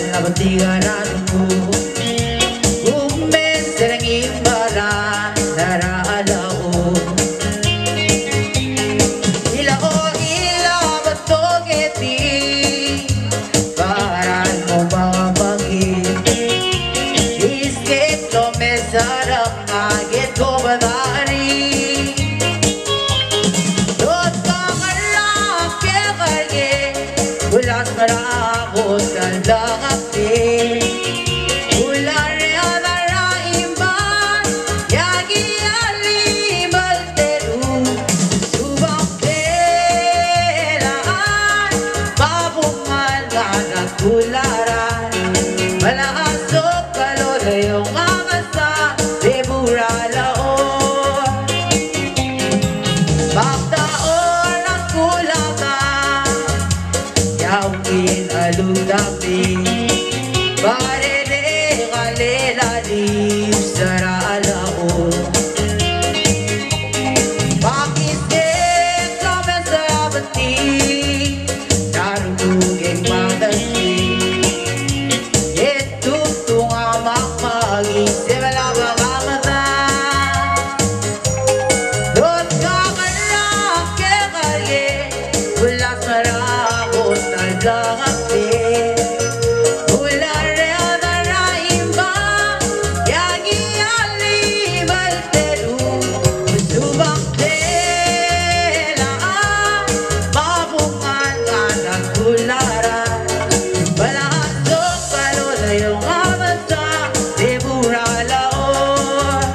la botiga nato Umen serang imbara Nara alao Ila o ila batogeti Paran mo mga pangit Isket lo me sarang agit ko badari Dot ka kalak ke kalye Ulas marakot kalakapte Ulare adara imban Yagi alimbal teru Subang telaan Babungan gagat kularan Malaasok kalorayong amasa Debura laon Baktaon ang kulata Yawin aludami Barere kalelali Sara alaon Pakisip kami sa bati Darugeng magdasi Yetutung amak mag-isip Wala makamata Doon ka kalak ke kalye Ulas marakot kalakapte Ulare adara imbang Yagi alibal teru Subang telaan Babungan anak kularan Balasok kalorayong amasa Debura laon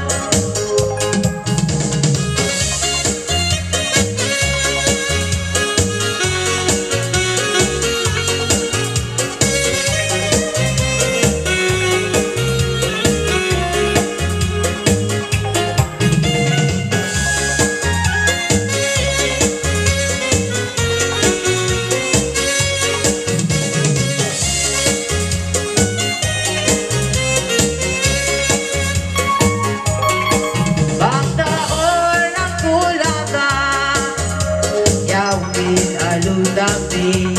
Baktaon ang kulata Yawin aludami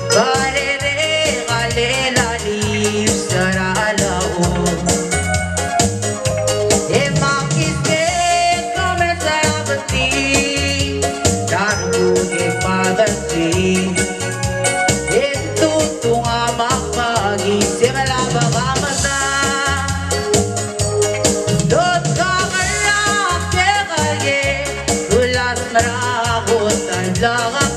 Barere kalelali Sara alaon Emakisip kami sa bati Darugeng magdasi Yetutung amak mag-isip Wala makamata Dot ka kalak ke kalye Ulas marakot ang lakap